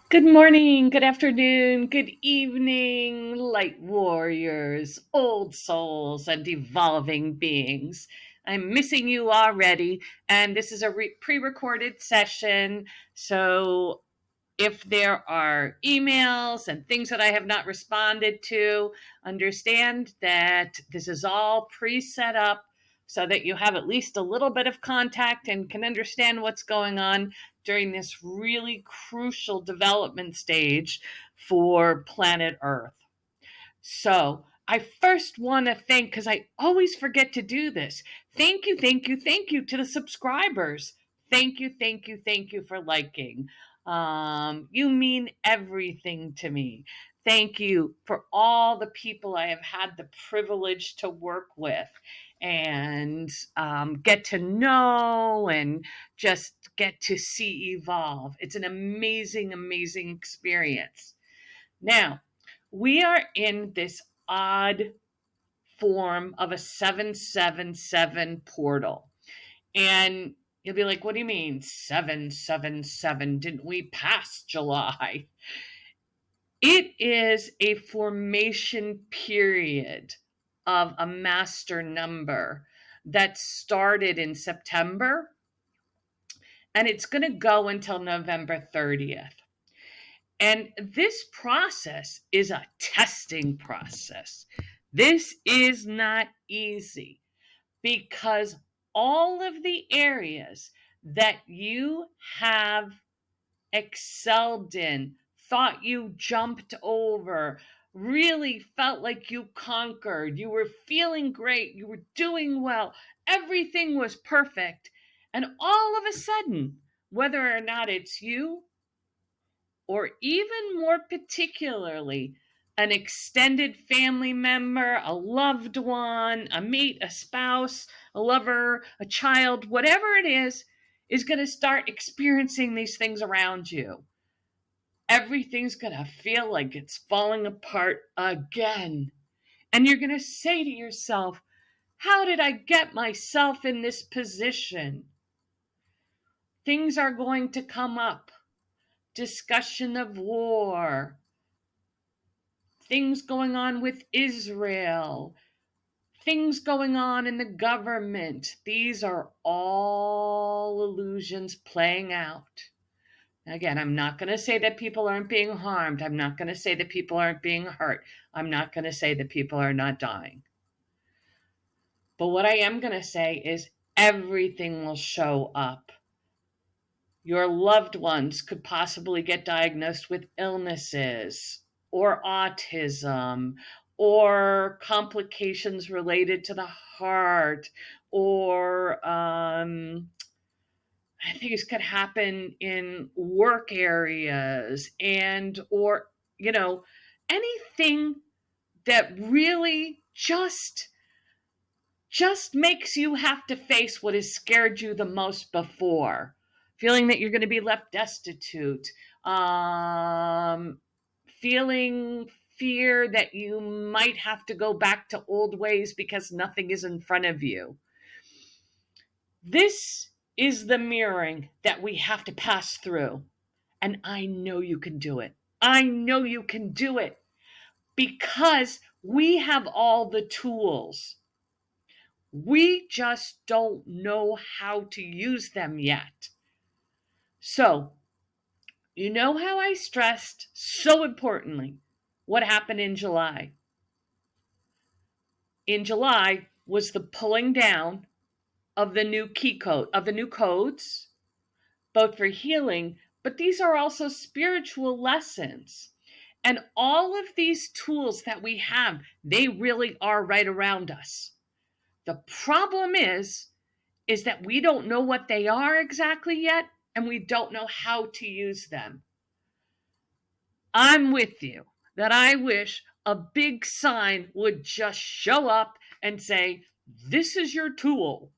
Good morning, good afternoon, good evening, light warriors, old souls, and evolving beings. I'm missing you already, and this is a pre recorded session. So if there are emails and things that I have not responded to, understand that this is all pre set up so that you have at least a little bit of contact and can understand what's going on during this really crucial development stage for planet Earth. So, I first want to thank, because I always forget to do this. Thank you to the subscribers. Thank you for liking. You mean everything to me. Thank you for all the people I have had the privilege to work with and get to know and just get to see evolve. It's an amazing, amazing experience. Now, we are in this odd form of a 777 portal. And you'll be like, what do you mean 777? Didn't we pass July? It is a formation period of a master number that started in September, and it's going to go until November 30th. And this process is a testing process. This is not easy because all of the areas that you have excelled in, thought you jumped over, really felt like you conquered, you were feeling great, you were doing well, everything was perfect. And all of a sudden, whether or not it's you, or even more particularly, an extended family member, a loved one, a mate, a spouse, a lover, a child, whatever it is going to start experiencing these things around you. Everything's going to feel like it's falling apart again. And you're going to say to yourself, how did I get myself in this position? Things are going to come up. Discussion of war, things going on with Israel, things going on in the government. These are all illusions playing out. Again, I'm not going to say that people aren't being harmed. I'm not going to say that people aren't being hurt. I'm not going to say that people are not dying. But what I am going to say is everything will show up. Your loved ones could possibly get diagnosed with illnesses or autism or complications related to the heart or things could happen in work areas and or anything that really just makes you have to face what has scared you the most before. Feeling that you're going to be left destitute, feeling fear that you might have to go back to old ways because nothing is in front of you. This is the mirroring that we have to pass through. And I know you can do it. I know you can do it because we have all the tools. We just don't know how to use them yet. So, you know how I stressed so importantly what happened in July? In July was the pulling down of the new key code, of the new codes, both for healing, but these are also spiritual lessons. And all of these tools that we have, they really are right around us. The problem is that we don't know what they are exactly yet, and we don't know how to use them. I'm with you that I wish a big sign would just show up and say, this is your tool.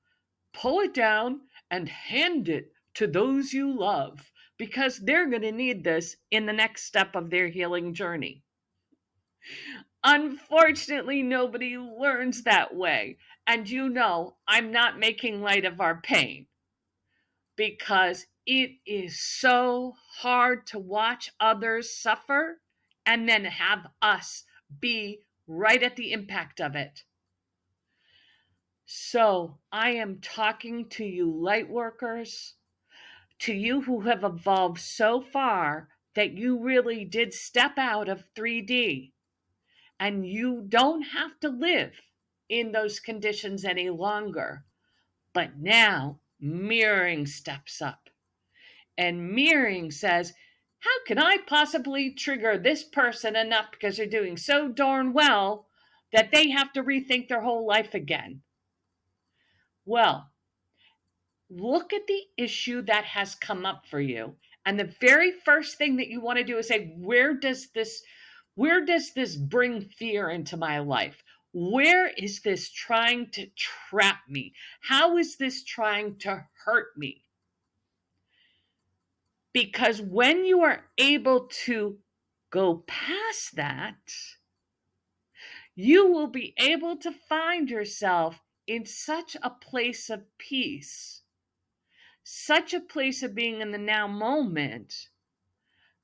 Pull it down and hand it to those you love because they're going to need this in the next step of their healing journey. Unfortunately, nobody learns that way. And I'm not making light of our pain because it is so hard to watch others suffer and then have us be right at the impact of it. So I am talking to you light workers, to you who have evolved so far that you really did step out of 3D and you don't have to live in those conditions any longer. But now mirroring steps up. And mirroring says, how can I possibly trigger this person enough because they're doing so darn well that they have to rethink their whole life again? Well, look at the issue that has come up for you. And the very first thing that you want to do is say, where does this bring fear into my life? Where is this trying to trap me? How is this trying to hurt me? Because when you are able to go past that, you will be able to find yourself in such a place of peace, such a place of being in the now moment,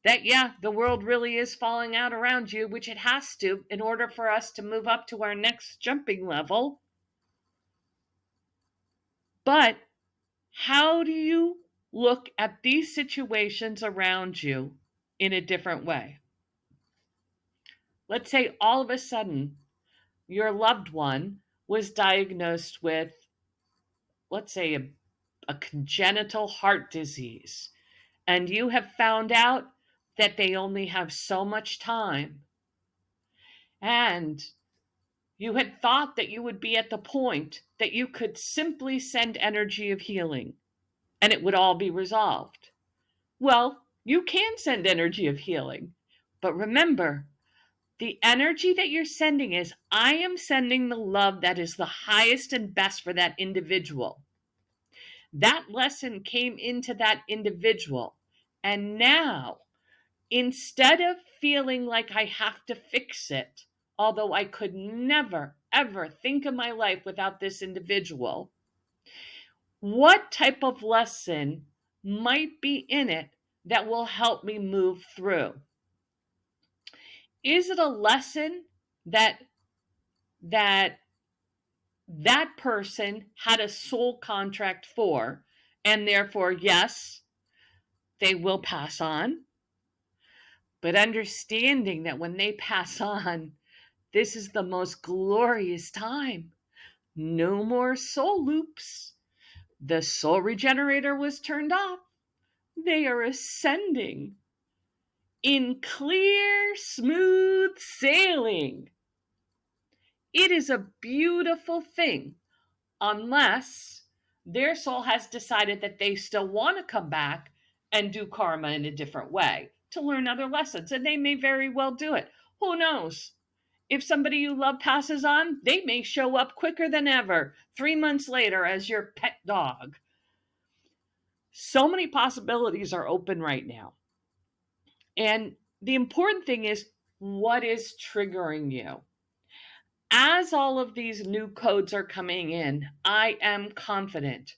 that, yeah, the world really is falling out around you, which it has to in order for us to move up to our next jumping level. But how do you look at these situations around you in a different way? Let's say all of a sudden your loved one was diagnosed with, let's say, a congenital heart disease, and you have found out that they only have so much time. And you had thought that you would be at the point that you could simply send energy of healing and it would all be resolved. Well, you can send energy of healing, but remember, the energy that you're sending is, I am sending the love that is the highest and best for that individual. That lesson came into that individual. And now, instead of feeling like I have to fix it, although I could never, ever think of my life without this individual, what type of lesson might be in it that will help me move through? Is it a lesson that person had a soul contract for, and therefore, yes, they will pass on? But understanding that when they pass on, this is the most glorious time. No more soul loops. The soul regenerator was turned off. They are ascending in clear, smooth sailing. It is a beautiful thing, unless their soul has decided that they still want to come back and do karma in a different way to learn other lessons, and they may very well do it. Who knows? If somebody you love passes on, they may show up quicker than ever, 3 months later, as your pet dog. So many possibilities are open right now. And the important thing is, what is triggering you? As all of these new codes are coming in, I am confident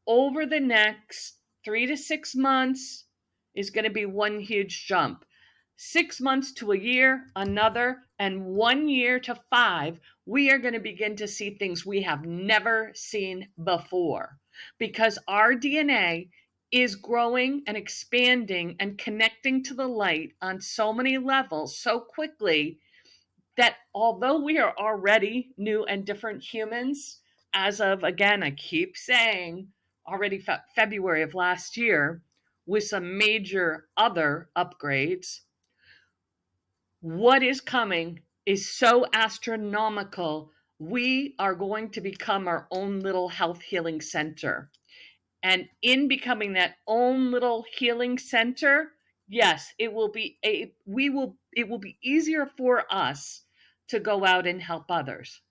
over the next 3 to 6 months is going to be one huge jump. 6 months to a year, another, and 1 year to 5, we are going to begin to see things we have never seen before, because our DNA is growing and expanding and connecting to the light on so many levels so quickly that although we are already new and different humans, as of, again, I keep saying, already February of last year, with some major other upgrades, what is coming is so astronomical. We are going to become our own little health healing center. And in becoming that own little healing center, yes, it will be easier for us to go out and help others.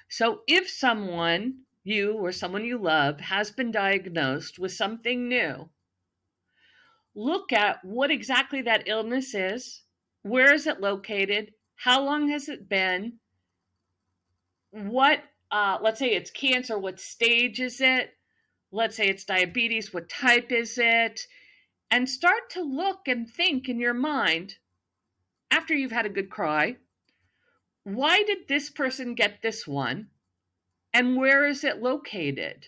So if someone, you or someone you love, has been diagnosed with something new, look at what exactly that illness is. Where is it located? How long has it been? What, let's say it's cancer, what stage is it? let's say it's diabetes, what type is it? And start to look and think in your mind, after you've had a good cry, why did this person get this one? And where is it located?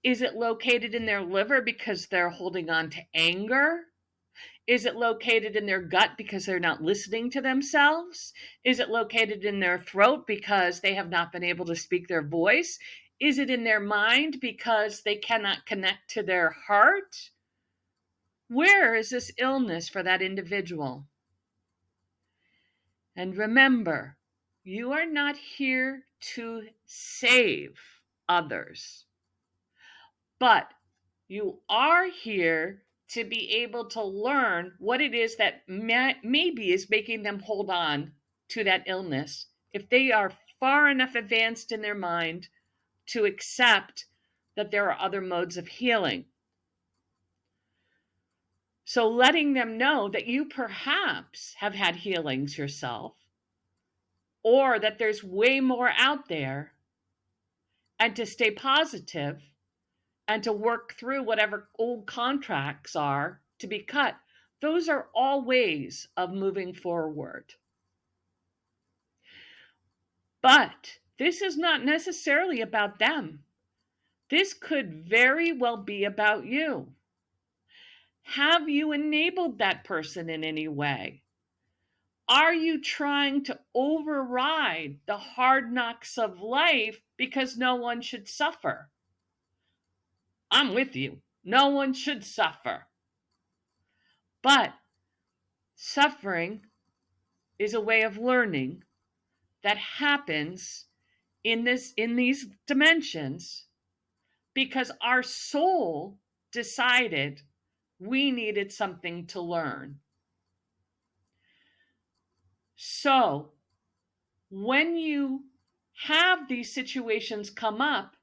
Is it located in their liver because they're holding on to anger? Is it located in their gut because they're not listening to themselves? Is it located in their throat because they have not been able to speak their voice? Is it in their mind because they cannot connect to their heart? Where is this illness for that individual? And remember, you are not here to save others, but you are here to be able to learn what it is that maybe is making them hold on to that illness if they are far enough advanced in their mind to accept that there are other modes of healing. So letting them know that you perhaps have had healings yourself, or that there's way more out there, and to stay positive and to work through whatever old contracts are to be cut. Those are all ways of moving forward. But this is not necessarily about them. This could very well be about you. Have you enabled that person in any way? Are you trying to override the hard knocks of life because no one should suffer? I'm with you. No one should suffer. But suffering is a way of learning that happens in these dimensions because our soul decided we needed something to learn. So when you have these situations come up,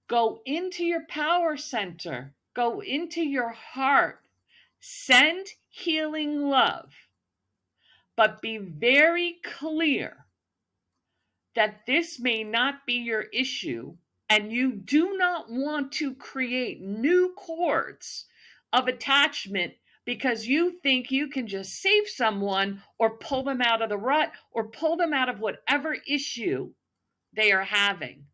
go into your power center, go into your heart, send healing love, but be very clear that this may not be your issue, and you do not want to create new cords of attachment because you think you can just save someone or pull them out of the rut or pull them out of whatever issue they are having.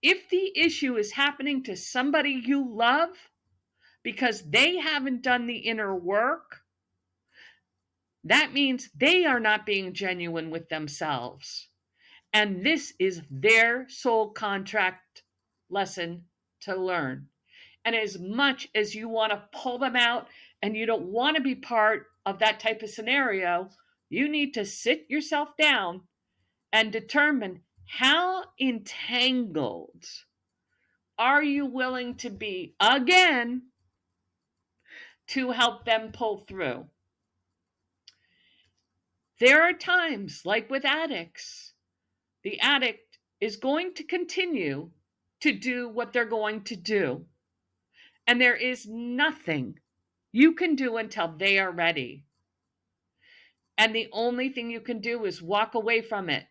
If the issue is happening to somebody you love because they haven't done the inner work, that means they are not being genuine with themselves. And this is their soul contract lesson to learn. And as much as you want to pull them out and you don't want to be part of that type of scenario, you need to sit yourself down and determine how entangled are you willing to be again to help them pull through. There are times, like with addicts, the addict is going to continue to do what they're going to do. And there is nothing you can do until they are ready. And the only thing you can do is walk away from it.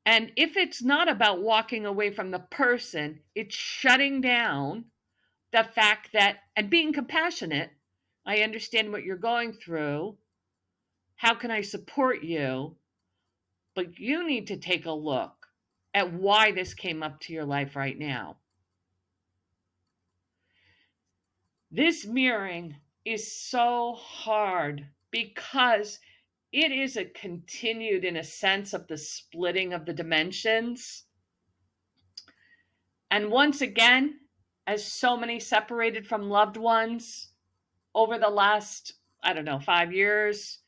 And if it's not about walking away from the person, it's shutting down the fact that, and being compassionate, I understand what you're going through. How can I support you? But you need to take a look at why this came up to your life right now. This mirroring is so hard because it is a continued, in a sense, of the splitting of the dimensions. And once again, as so many separated from loved ones over the last, 5 years,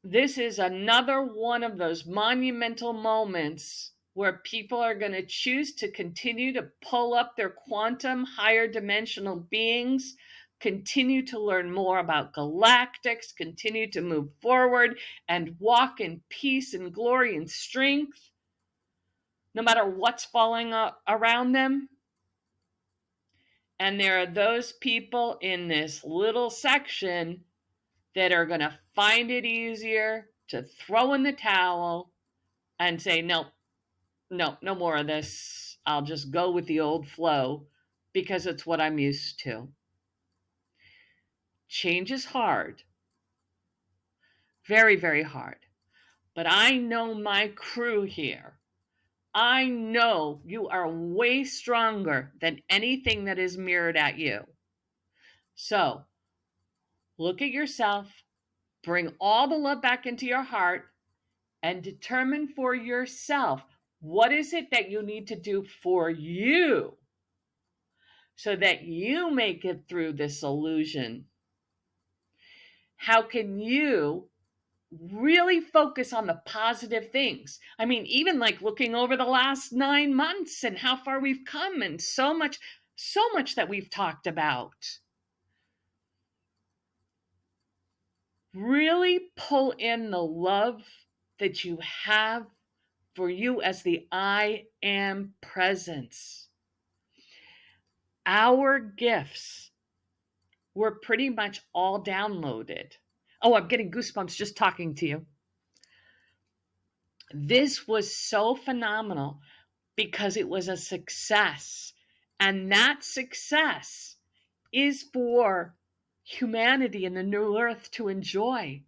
this is another one of those monumental moments where people are going to choose to continue to pull up their quantum higher dimensional beings, continue to learn more about galactics, continue to move forward and walk in peace and glory and strength, no matter what's falling around them. And there are those people in this little section that are going to find it easier to throw in the towel and say, no more of this. I'll just go with the old flow because it's what I'm used to. Change is hard, very, very hard. But I know my crew here. I know you are way stronger than anything that is mirrored at you. So look at yourself, bring all the love back into your heart, and determine for yourself what is it that you need to do for you so that you make it through this illusion. How can you really focus on the positive things? I mean, even like looking over the last 9 months and how far we've come, and so much that we've talked about. Really pull in the love that you have for you as the I am presence. Our gifts were pretty much all downloaded. Oh, I'm getting goosebumps just talking to you. This was so phenomenal because it was a success. And that success is for humanity and the new earth to enjoy.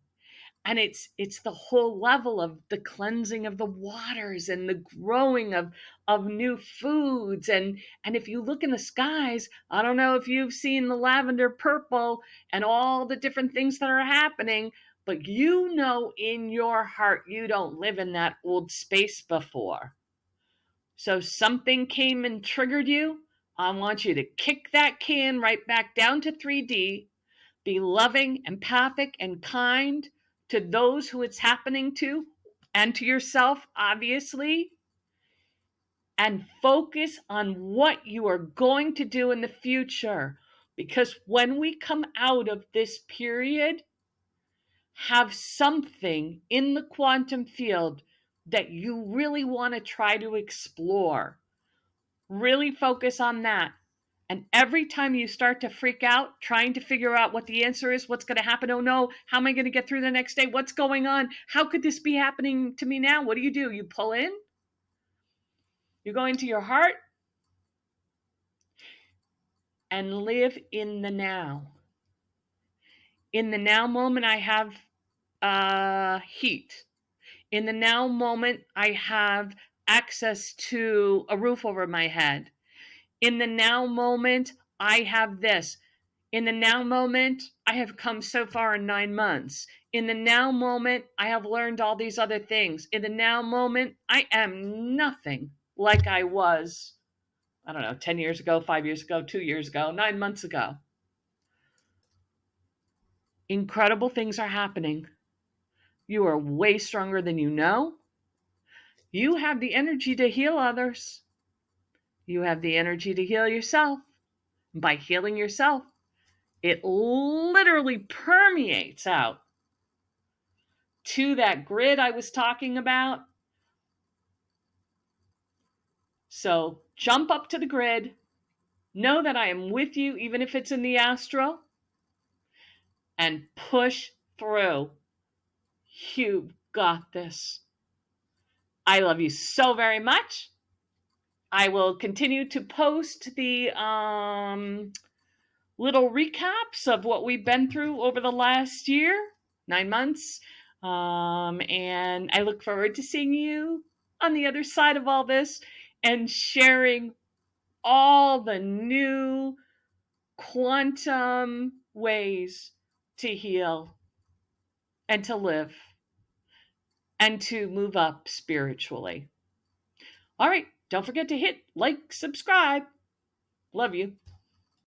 And it's the whole level of the cleansing of the waters and the growing of new foods. And if you look in the skies, I don't know if you've seen the lavender purple and all the different things that are happening, but you know in your heart you don't live in that old space before. So something came and triggered you. I want you to kick that can right back down to 3D. Be loving, empathic, and kind to those who it's happening to, and to yourself, obviously. And focus on what you are going to do in the future. Because when we come out of this period, have something in the quantum field that you really want to try to explore. Really focus on that. And every time you start to freak out, trying to figure out what the answer is, what's going to happen, oh no, how am I going to get through the next day? What's going on? How could this be happening to me now? What do? You pull in? You go into your heart and live in the now. In the now moment, I have heat. In the now moment, I have access to a roof over my head. In the now moment, I have this. In the now moment, I have come so far in 9 months. In the now moment, I have learned all these other things. In the now moment, I am nothing like I was, I don't know, 10 years ago, 5 years ago, 2 years ago, 9 months ago. Incredible things are happening. You are way stronger than you know. You have the energy to heal others. You have the energy to heal yourself. By healing yourself, it literally permeates out to that grid I was talking about. So jump up to the grid. Know that I am with you, even if it's in the astral. And push through. You've got this. I love you so very much. I will continue to post the little recaps of what we've been through over the last year, 9 months. And I look forward to seeing you on the other side of all this and sharing all the new quantum ways to heal and to live and to move up spiritually. All right, don't forget to hit like, subscribe. Love you.